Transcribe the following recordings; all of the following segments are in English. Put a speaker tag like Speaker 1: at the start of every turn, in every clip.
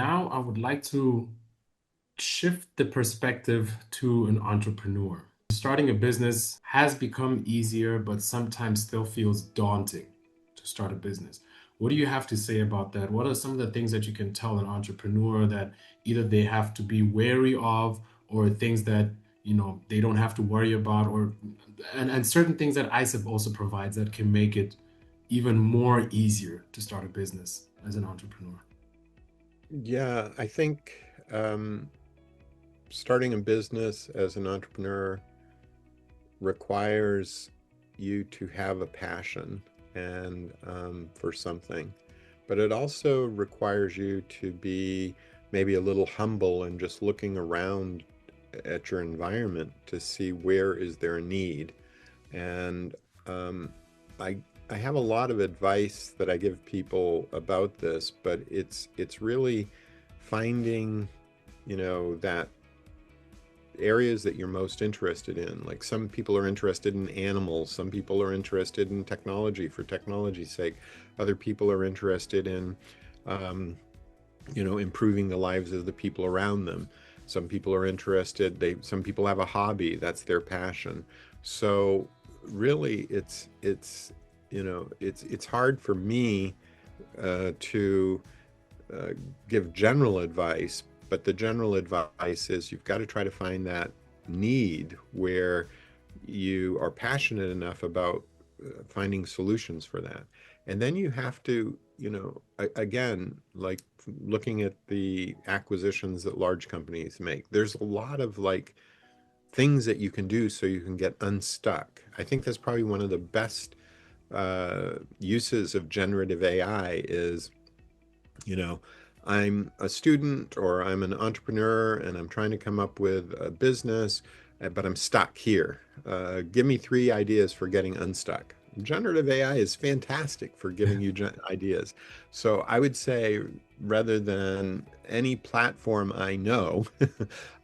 Speaker 1: now I would like to shift the perspective to an entrepreneur. Starting a business has become easier, but sometimes still feels daunting to start a business. What do you have to say about that? What are some of the things that you can tell an entrepreneur that either they have to be wary of, or things that they don't have to worry about, or and certain things that ISIP also provides that can make it even more easier to start a business as an entrepreneur?
Speaker 2: Yeah, I think starting a business as an entrepreneur requires you to have a passion and for something, but it also requires you to be maybe a little humble and just looking around at your environment to see where is there a need. And um, I I have a lot of advice that I give people about this, but it's really finding, that areas that you're most interested in. Like some people are interested in animals, some people are interested in technology for technology's sake, other people are interested in, um, improving the lives of the people around them. Some people are interested, some people have a hobby, that's their passion. So really it's hard for me to uh, give general advice, but the general advice is you've got to try to find that need where you are passionate enough about finding solutions for that. And then you have to, again, like looking at the acquisitions that large companies make, there's a lot of like things that you can do so you can get unstuck. I think that's probably one of the best uses of generative AI is, you know, I'm a student or I'm an entrepreneur and I'm trying to come up with a business, but I'm stuck here. Give me three ideas for getting unstuck. Generative AI is fantastic for giving you ideas. So I would say rather than any platform I know,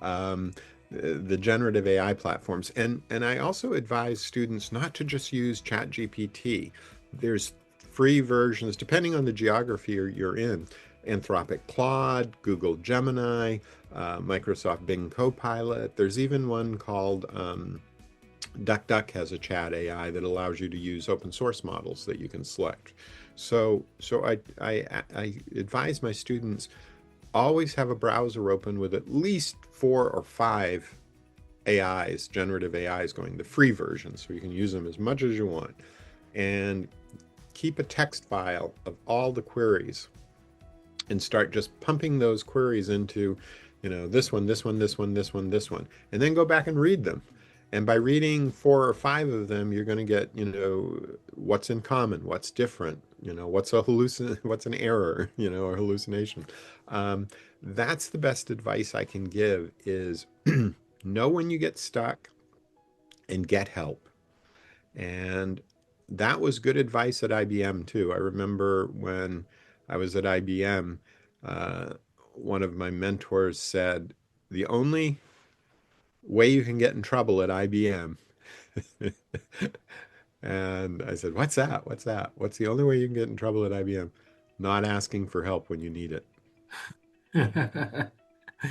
Speaker 2: um, the generative AI platforms. And I also advise students not to just use ChatGPT. There's free versions, depending on the geography you're in. Anthropic Claude, Google Gemini, Microsoft Bing Copilot. There's even one called DuckDuck has a chat AI that allows you to use open source models that you can select. So I advise my students always have a browser open with at least 4 or 5 AIs, generative AIs going, the free version, so you can use them as much as you want. And keep a text file of all the queries and start just pumping those queries into, this one, this one, this one, this one, this one, and then go back and read them. And by reading 4 or 5 of them, you're going to get, what's in common, what's different, what's an error, or hallucination. Um, that's the best advice I can give is know when you get stuck and get help. And that was good advice at IBM too. I remember when I was at IBM, uh, one of my mentors said, the only way you can get in trouble at IBM. And I said, what's that? What's that? What's the only way you can get in trouble at IBM? Not asking for help when you need it.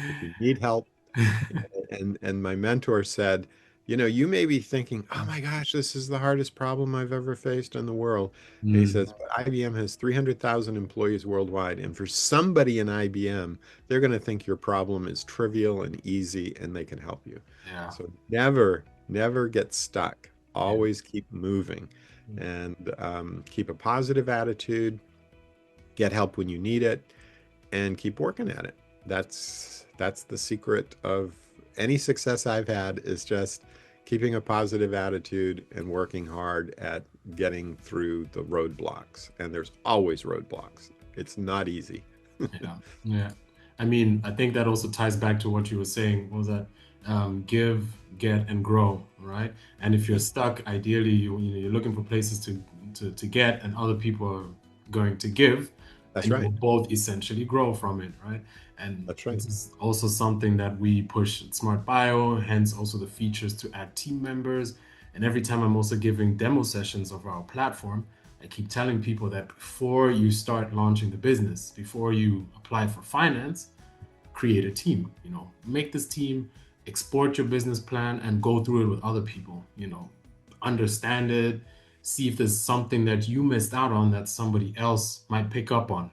Speaker 2: If you need help, and my mentor said, you may be thinking, oh my gosh, this is the hardest problem I've ever faced in the world. And he
Speaker 1: Mm,
Speaker 2: says, but IBM has 300,000 employees worldwide. And for somebody in IBM, they're going to think your problem is trivial and easy and they can help you.
Speaker 1: yeah,
Speaker 2: So never get stuck.
Speaker 1: yeah.
Speaker 2: Always keep moving and keep a positive attitude, get help when you need it, and keep working at it. That's the secret of any success I've had is just keeping a positive attitude and working hard at getting through the roadblocks. And there's always roadblocks. It's not easy.
Speaker 1: Yeah, yeah. I mean, I think that also ties back to what you were saying. What was that? Give, get, and grow, right? And if you're stuck, ideally, you're looking for places to get, and other people are going to give,
Speaker 2: That's
Speaker 1: and you will
Speaker 2: right.
Speaker 1: both essentially grow from it, right? And
Speaker 2: That's right.
Speaker 1: this is also something that we push at Smart Bio, hence also the features to add team members. And every time I'm also giving demo sessions of our platform, I keep telling people that before you start launching the business, before you apply for finance, create a team, make this team, export your business plan and go through it with other people, understand it, see if there's something that you missed out on that somebody else might pick up on,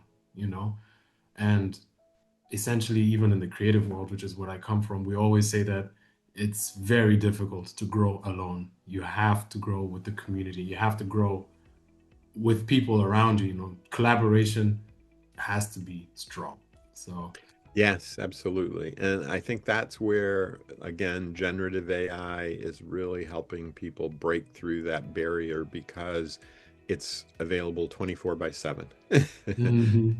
Speaker 1: and essentially, even in the creative world, which is where I come from, we always say that it's very difficult to grow alone. You have to grow with the community. You have to grow with people around you. Collaboration has to be strong. So,
Speaker 2: Yes, absolutely. And I think that's where, again, generative AI is really helping people break through that barrier because it's available 24 by 7.
Speaker 1: mhm.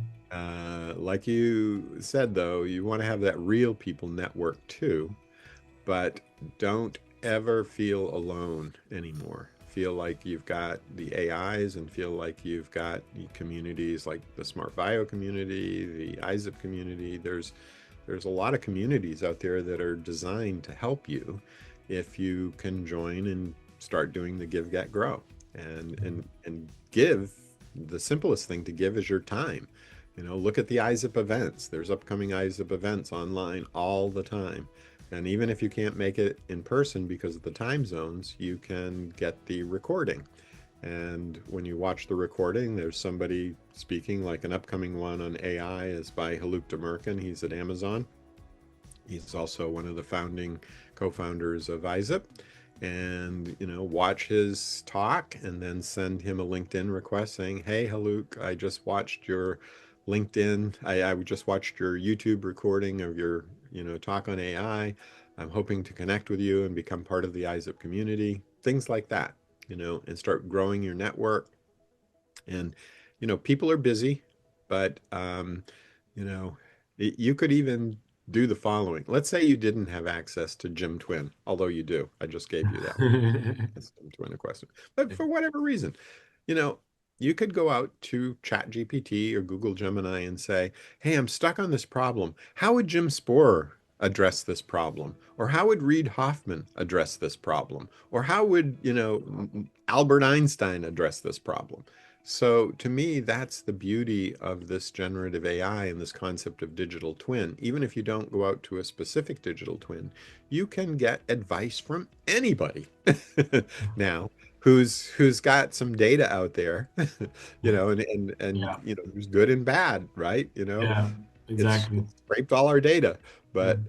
Speaker 2: Like you said, though, you want to have that real people network too, but don't ever feel alone anymore. Feel like you've got the AIs and feel like you've got the communities like the Smart Bio community, the ISSIP community. There's a lot of communities out there that are designed to help you if you can join and start doing the give, get, grow. And give, the simplest thing to give is your time. Look at the ISSIP events. There's upcoming ISSIP events online all the time. And even if you can't make it in person because of the time zones, you can get the recording. And when you watch the recording, there's somebody speaking, like an upcoming one on AI is by Haluk Demirkan. He's at Amazon. He's also one of the founding co-founders of ISSIP. And, watch his talk and then send him a LinkedIn request saying, hey, Haluk, I just watched your LinkedIn. I just watched your YouTube recording of your, talk on AI. I'm hoping to connect with you and become part of the ISSIP community. Things like that, and start growing your network. And, people are busy, but, you could even do the following. Let's say you didn't have access to Jim Twin, although you do. I just gave you that. That's Jim Twin a question. But for whatever reason, you know, you could go out to ChatGPT or Google Gemini and say, hey, I'm stuck on this problem. How would Jim Spohrer address this problem? Or how would Reid Hoffman address this problem? Or how would, Albert Einstein address this problem? So to me, that's the beauty of this generative AI and this concept of digital twin. Even if you don't go out to a specific digital twin, you can get advice from anybody now who's got some data out there, and
Speaker 1: Yeah,
Speaker 2: there's good and bad, right?
Speaker 1: yeah, exactly.
Speaker 2: It's scraped all our data,
Speaker 1: Yeah,
Speaker 2: but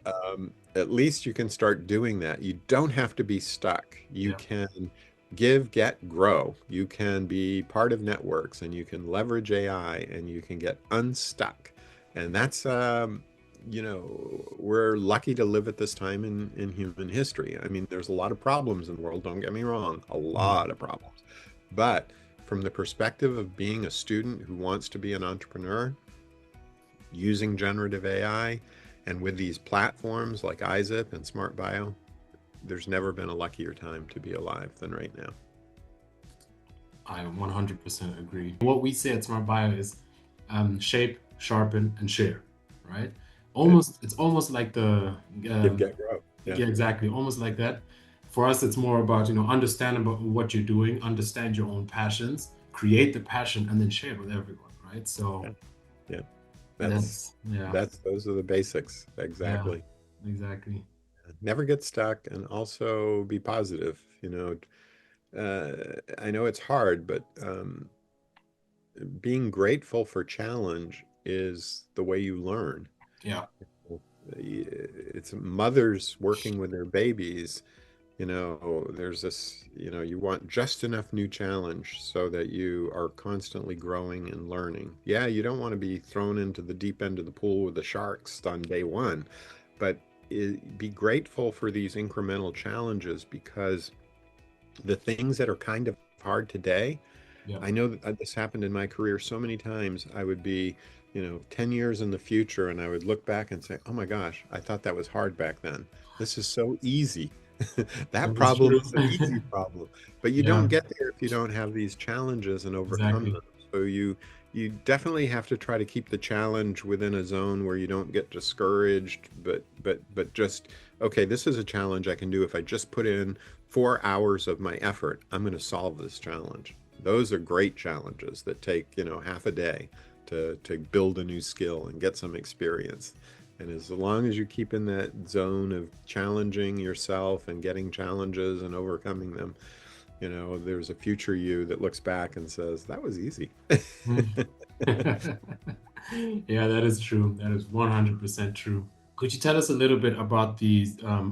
Speaker 2: at least you can start doing that. You don't have to be stuck. You
Speaker 1: yeah.
Speaker 2: can give, get, grow. You can be part of networks and you can leverage AI and you can get unstuck. And that's, we're lucky to live at this time in human history. I mean, there's a lot of problems in the world, don't get me wrong, a
Speaker 1: Mm.
Speaker 2: lot of problems. But from the perspective of being a student who wants to be an entrepreneur, using generative AI and with these platforms like ISSIP and Smart Bio, there's never been a luckier time to be alive than right now.
Speaker 1: I 100% agree. What we say at Smart Bio is shape, sharpen, and share, right?
Speaker 2: It,
Speaker 1: It's almost like the,
Speaker 2: give,
Speaker 1: um,
Speaker 2: get, grow. Yeah.
Speaker 1: yeah, exactly, almost like that. For us, it's more about, understand about what you're doing, understand your own passions, create the passion, and then share it with everyone, right? So
Speaker 2: Yeah. Yeah. That's
Speaker 1: yeah,
Speaker 2: those are the basics.
Speaker 1: yeah,
Speaker 2: Exactly.
Speaker 1: exactly.
Speaker 2: Never get stuck and also be positive. I know it's hard, but being grateful for challenge is the way you learn.
Speaker 1: Yeah,
Speaker 2: It's mothers working with their babies. There's this, you want just enough new challenge so that you are constantly growing and learning. Yeah, you don't want to be thrown into the deep end of the pool with the sharks on day one, but be grateful for these incremental challenges because the things that are kind of hard today,
Speaker 1: yeah.
Speaker 2: I know that this happened in my career so many times. I would be, 10 years in the future and I would look back and say, oh my gosh, I thought that was hard back then. This is so easy. That
Speaker 1: That is
Speaker 2: problem
Speaker 1: true.
Speaker 2: is an easy problem. But you don't
Speaker 1: Yeah,
Speaker 2: get there if you don't have these challenges and overcome
Speaker 1: exactly.
Speaker 2: them. So you definitely have to try to keep the challenge within a zone where you don't get discouraged, but just, okay, this is a challenge I can do if I just put in 4 hours of my effort. I'm going to solve this challenge. Those are great challenges that take, half a day to build a new skill and get some experience. And as long as you keep in that zone of challenging yourself and getting challenges and overcoming them, there's a future you that looks back and says, that was easy.
Speaker 1: Yeah, that is true. That is 100% true. Could you tell us a little bit about the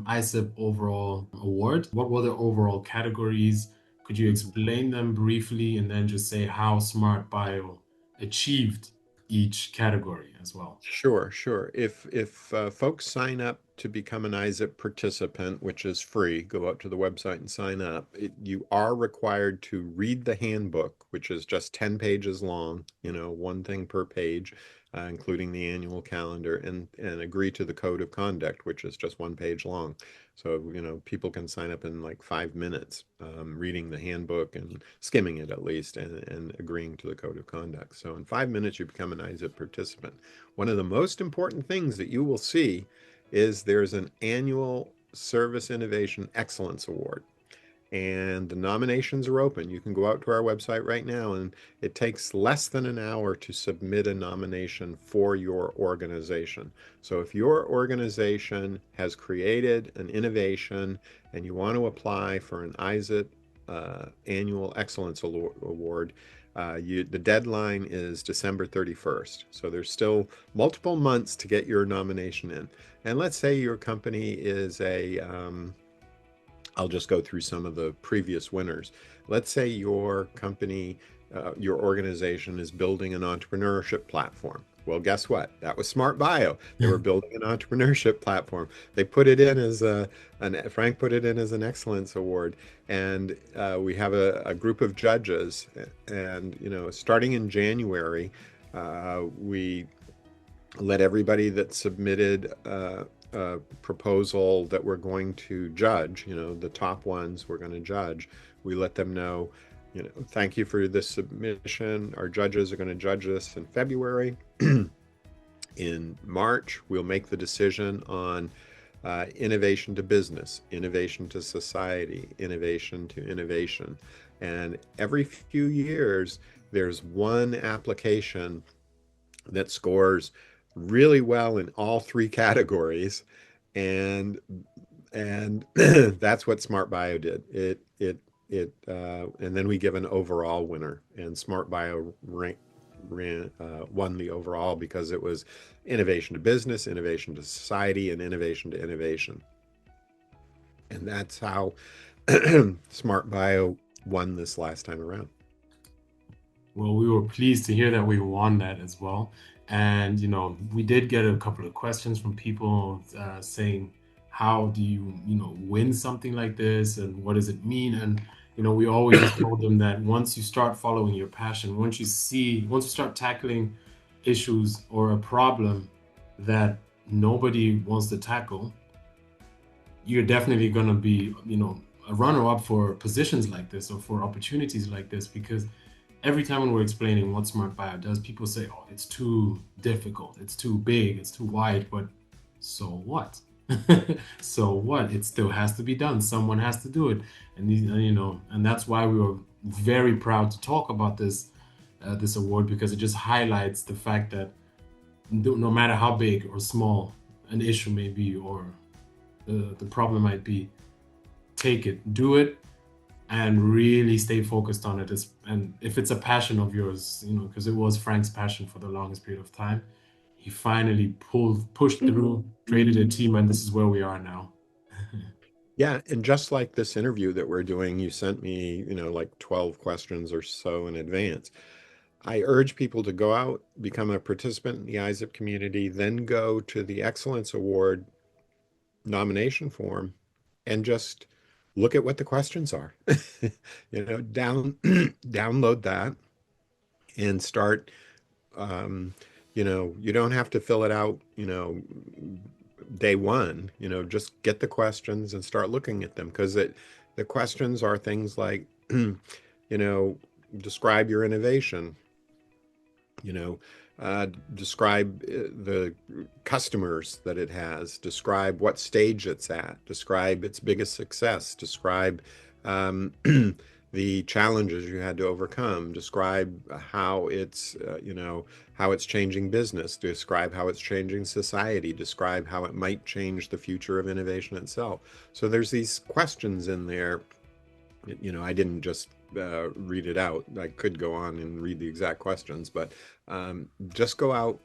Speaker 1: ISSIP overall award? What were the overall categories? Could you explain them briefly and then just say how Smart Bio achieved each category as well?
Speaker 2: Sure, sure. If folks sign up to become an ISIP participant, which is free, go up to the website and sign up. You are required to read the handbook, which is just 10 pages long, one thing per page, including the annual calendar, and agree to the code of conduct, which is just one page long. So, people can sign up in like 5 minutes, reading the handbook and skimming it at least, and agreeing to the code of conduct. So in 5 minutes, you become an ISIP participant. One of the most important things that you will see is there's an annual Service Innovation Excellence Award. And the nominations are open. You can go out to our website right now, and it takes less than an hour to submit a nomination for your organization. So if your organization has created an innovation and you want to apply for an ISIP Annual Excellence Award, the deadline is December 31st. So there's still multiple months to get your nomination in. And let's say your company is I'll just go through some of the previous winners. Let's say your company, your organization is building an entrepreneurship platform. Well, guess what? That was Smart Bio. They were building an entrepreneurship platform. They put it in as Frank put it in as an excellence award. And we have a group of judges. And, starting in January, we let everybody that submitted a proposal that we're going to judge, the top ones we're going to judge, we let them know, thank you for this submission. Our judges are going to judge this in February. In March, we'll make the decision on innovation to business, innovation to society, innovation to innovation. And every few years, there's one application that scores really well in all three categories, and that's what Smart Bio did. And then we give an overall winner, and Smart Bio won the overall because it was innovation to business, innovation to society, and innovation to innovation. And that's how Smart Bio won this last time around.
Speaker 1: Well, we were pleased to hear that we won that as well. And, we did get a couple of questions from people saying, how do you, win something like this? And what does it mean? And, we always just told them that once you start following your passion, once you start tackling issues or a problem that nobody wants to tackle, you're definitely going to be, a runner-up for positions like this or for opportunities like this, because every time when we're explaining what Smart Bio does, people say, oh, it's too difficult, it's too big, it's too wide, but so what? So what? It still has to be done. Someone has to do it. And and that's why we were very proud to talk about this award, because it just highlights the fact that no matter how big or small an issue may be, or the problem might be, take it, do it, and really stay focused on it. And if it's a passion of yours, because it was Frank's passion for the longest period of time, he finally pushed through, created a team, and this is where we are now.
Speaker 2: Yeah, and just like this interview that we're doing, you sent me, like 12 questions or so in advance. I urge people to go out, become a participant in the ISIP community, then go to the Excellence Award nomination form and just look at what the questions are. Download that and start. You don't have to fill it out, day one. Just get the questions and start looking at them, because the questions are things like, describe your innovation, you know, describe the customers that it has, describe what stage it's at, describe its biggest success, describe the challenges you had to overcome, describe how it's, how it's changing business, describe how it's changing society, describe how it might change the future of innovation itself. So there's these questions in there. I didn't just read it out. I could go on and read the exact questions, but just go out,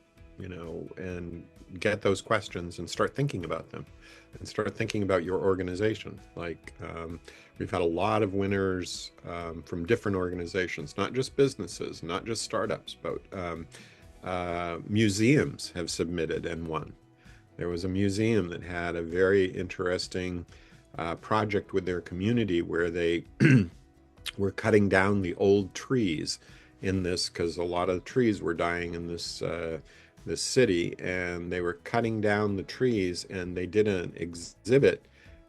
Speaker 2: and get those questions and start thinking about them and start thinking about your organization. Like, we've had a lot of winners from different organizations, not just businesses, not just startups, but museums have submitted and won. There was a museum that had a very interesting project with their community where they were cutting down the old trees in this, because a lot of trees were dying in this city, and they were cutting down the trees, and they did an exhibit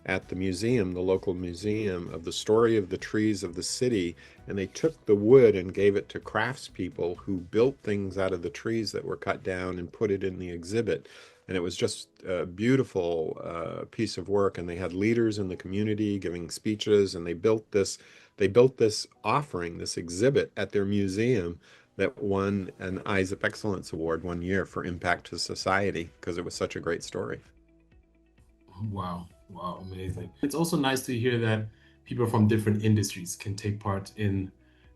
Speaker 2: at the museum, the local museum, of the story of the trees of the city, and they took the wood and gave it to craftspeople who built things out of the trees that were cut down and put it in the exhibit. And it was just a beautiful piece of work. And they had leaders in the community giving speeches, and they built this offering, this exhibit at their museum that won an ISSIP Excellence Award one year for impact to society because it was such a great story.
Speaker 1: Wow, wow, amazing. It's also nice to hear that people from different industries can take part in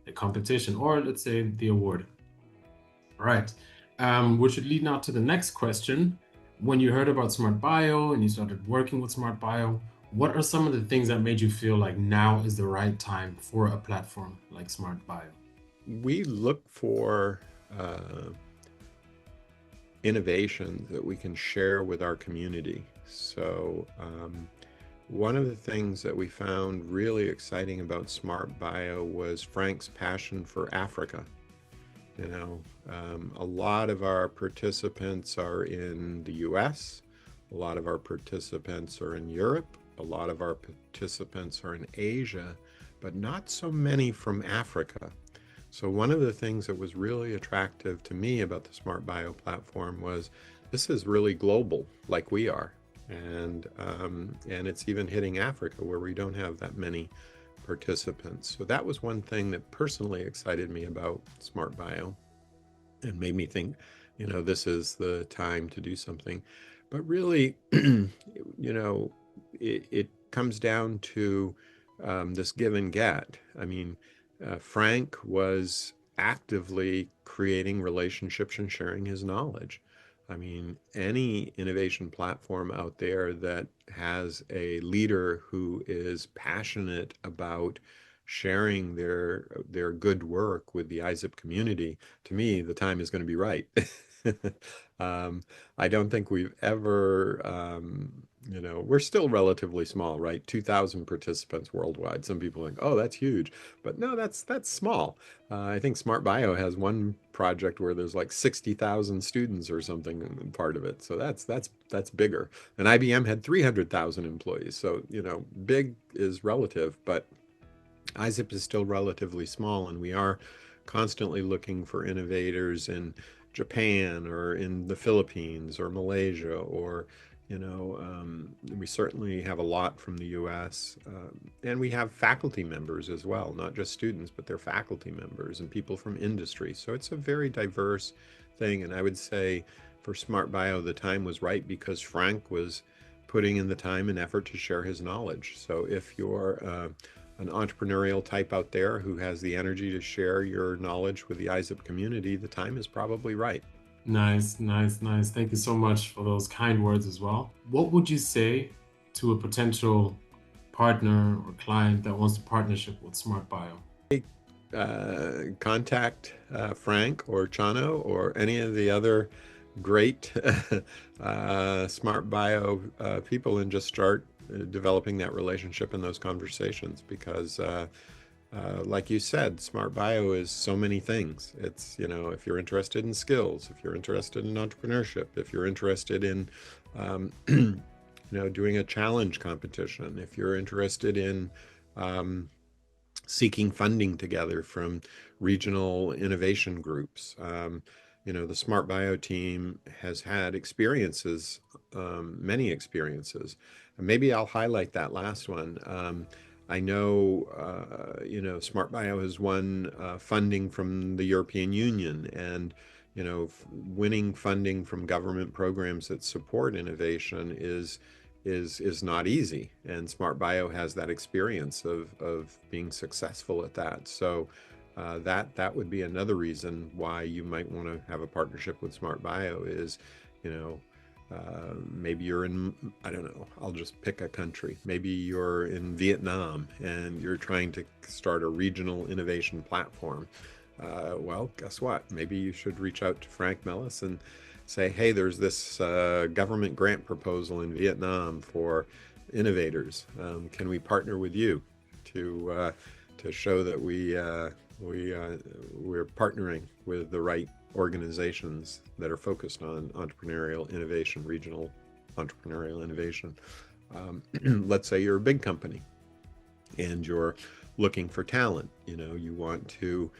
Speaker 1: the competition, or let's say the award. All right. Which should lead now to the next question. When you heard about Smart Bio and you started working with Smart Bio, what are some of the things that made you feel like now is the right time for a platform like Smart Bio?
Speaker 2: We look for innovation that we can share with our community. So, one of the things that we found really exciting about Smart Bio was Frank's passion for Africa. A lot of our participants are in the US, a lot of our participants are in Europe, a lot of our participants are in Asia, but not so many from Africa. So one of the things that was really attractive to me about the Smart Bio platform was this is really global, like we are, and it's even hitting Africa where we don't have that many participants. So that was one thing that personally excited me about Smart Bio and made me think, this is the time to do something. But really, it comes down to this give and get. I mean, Frank was actively creating relationships and sharing his knowledge. I mean, any innovation platform out there that has a leader who is passionate about sharing their good work with the ISIP community, to me, the time is going to be right. um, I don't think we've ever, we're still relatively small, right? 2,000 participants worldwide. Some people think, oh, that's huge, but no, that's small. I think Smart Bio has one project where there's like 60,000 students or something in part of it. So that's bigger. And IBM had 300,000 employees. So, big is relative, but ISIP is still relatively small, and we are constantly looking for innovators in Japan or in the Philippines or Malaysia, or we certainly have a lot from the US. And we have faculty members as well, not just students, but they're faculty members and people from industry. So it's a very diverse thing. And I would say for Smart Bio, the time was right because Frank was putting in the time and effort to share his knowledge. So if you're an entrepreneurial type out there who has the energy to share your knowledge with the ISIP community, the time is probably right.
Speaker 1: Nice, nice, nice. Thank you so much for those kind words as well. What would you say to a potential partner or client that wants a partnership with Smart Bio?
Speaker 2: Contact Frank or Chano or any of the other great Smart Bio people, and just start developing that relationship and those conversations, because like you said, Smart Bio is so many things. It's, if you're interested in skills, if you're interested in entrepreneurship, if you're interested in, doing a challenge competition, if you're interested in seeking funding together from regional innovation groups. The Smart Bio team has had experiences, many experiences. And maybe I'll highlight that last one. I know, Smart Bio has won funding from the European Union, and winning funding from government programs that support innovation is not easy. And Smart Bio has that experience of being successful at that. So that would be another reason why you might want to have a partnership with Smart Bio is, you know, maybe you're in, I don't know, I'll just pick a country. Maybe you're in Vietnam and you're trying to start a regional innovation platform. Well, guess what? Maybe you should reach out to Frank Mellis and say, hey, there's this government grant proposal in Vietnam for innovators. Can we partner with you to show that we're partnering with the right organizations that are focused on entrepreneurial innovation, regional entrepreneurial innovation. Let's say you're a big company and you're looking for talent. You want to,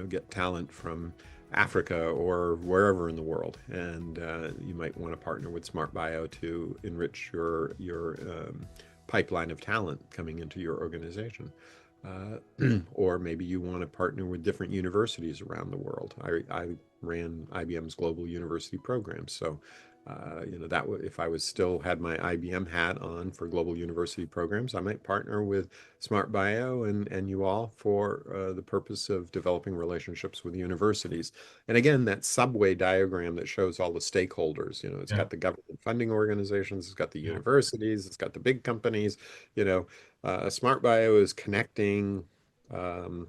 Speaker 2: get talent from Africa or wherever in the world, and you might want to partner with Smart Bio to enrich your pipeline of talent coming into your organization. Or maybe you want to partner with different universities around the world. I ran IBM's global university program, so that if I was still had my IBM hat on for global university programs, I might partner with Smart Bio and you all for the purpose of developing relationships with universities. And again, that subway diagram that shows all the stakeholders. It's
Speaker 1: Yeah,
Speaker 2: got the government funding organizations, it's got the
Speaker 1: yeah.
Speaker 2: universities, it's got the big companies. Smart Bio is connecting um,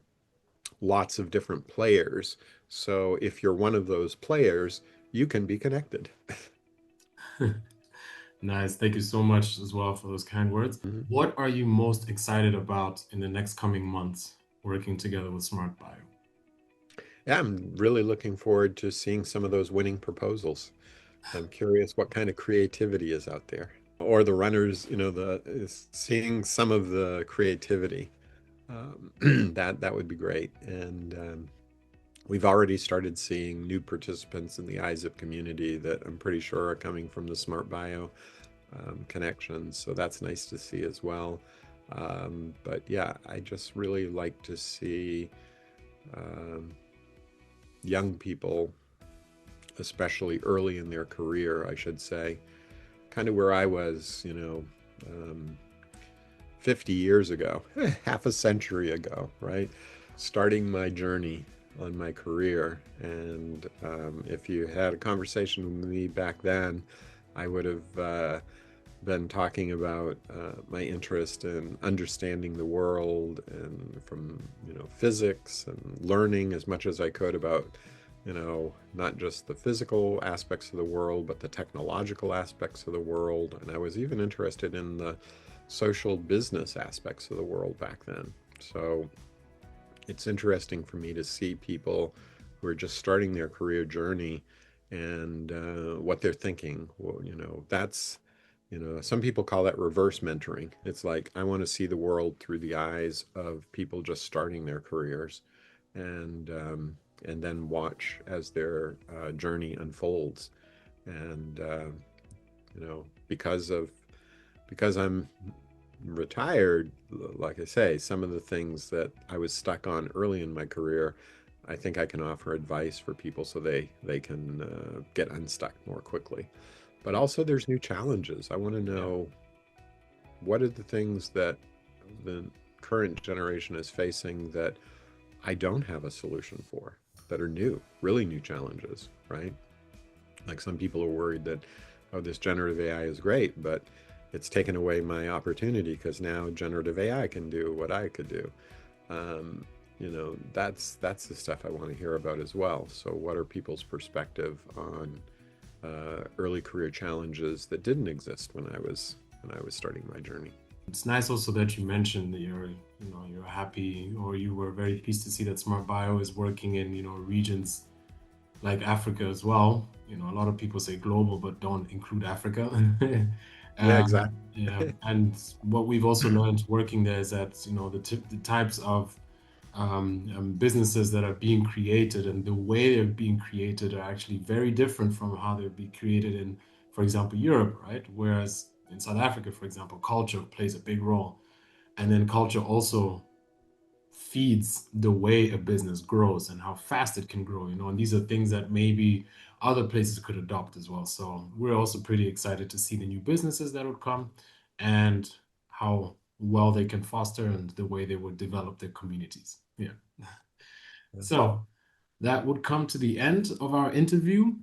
Speaker 2: lots of different players. So if you're one of those players, you can be connected.
Speaker 1: Nice. Thank you so much as well for those kind words.
Speaker 2: Mhm.
Speaker 1: What are you most excited about in the next coming months working together with Smart Bio?
Speaker 2: Yeah, I'm really looking forward to seeing some of those winning proposals. I'm curious what kind of creativity is out there, or the runners, the is seeing some of the creativity. That would be great. And we've already started seeing new participants in the ISSIP community that I'm pretty sure are coming from the Smart Bio connections. So that's nice to see as well. But yeah, I just really like to see um, young people, especially early in their career, I should say, kind of where I was, um, 50 years ago, half a century ago, right? Starting my journey on my career. And if you had a conversation with me back then, I would have been talking about my interest in understanding the world and from, physics and learning as much as I could about, not just the physical aspects of the world, but the technological aspects of the world. And I was even interested in the social business aspects of the world back then. So it's interesting for me to see people who are just starting their career journey and what they're thinking. Well, some people call that reverse mentoring. It's like, I want to see the world through the eyes of people just starting their careers and then watch as their journey unfolds. And, because I'm retired, like I say, some of the things that I was stuck on early in my career, I think I can offer advice for people so they can get unstuck more quickly. But also, there's new challenges. I want to
Speaker 1: Yeah.
Speaker 2: know what are the things that the current generation is facing that I don't have a solution for, that are new, really new challenges, right? Like some people are worried that, oh, this generative AI is great, but it's taken away my opportunity because now generative AI can do what I could do. Um, that's the stuff I want to hear about as well. So, what are people's perspective on early career challenges that didn't exist when I was starting my journey?
Speaker 1: It's nice also that you mentioned that you're happy or you were very pleased to see that Smart Bio is working in, regions like Africa as well. A lot of people say global, but don't include Africa.
Speaker 2: Yeah, exactly.
Speaker 1: Yeah, and what we've also learned working there is that the types of businesses that are being created and the way they're being created are actually very different from how they'd be created in, for example, Europe, right? Whereas in South Africa, for example, culture plays a big role. And then culture also feeds the way a business grows and how fast it can grow, and these are things that maybe other places could adopt as well. So we're also pretty excited to see the new businesses that would come and how well they can foster and the way they would develop their communities. Yeah. So that would come to the end of our interview.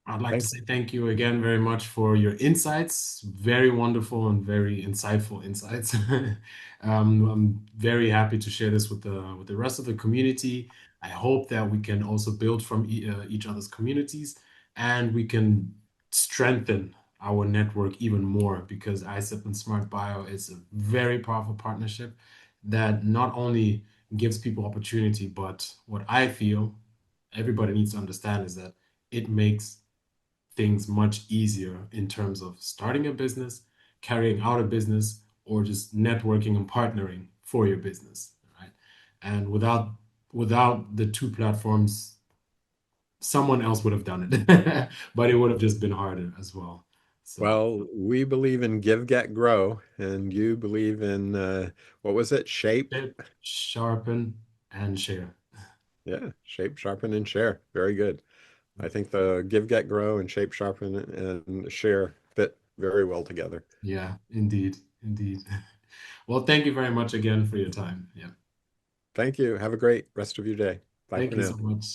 Speaker 1: I'd like to
Speaker 2: Thank
Speaker 1: say thank you again very much for your insights. Very wonderful and very insightful insights. I'm very happy to share this with the rest of the community. I hope that we can also build from each other's communities, and we can strengthen our network even more, because ISIP and Smart Bio is a very powerful partnership that not only gives people opportunity, but what I feel everybody needs to understand is that it makes things much easier in terms of starting a business, carrying out a business, or just networking and partnering for your business, right? And without the two platforms, someone else would have done it, but it would have just been harder as well. So,
Speaker 2: Well, we believe in give, get, grow, and you believe in what was it? Shape?
Speaker 1: shape, sharpen, and share.
Speaker 2: Yeah, shape, sharpen, and share. Very good. I think the give, get, grow, and shape, sharpen, and share fit very well together.
Speaker 1: Yeah, indeed, indeed. Well, thank you very much again for your time. Yeah,
Speaker 2: Thank you. Have a great rest of your day. Bye
Speaker 1: thank
Speaker 2: for
Speaker 1: you so
Speaker 2: now.
Speaker 1: much.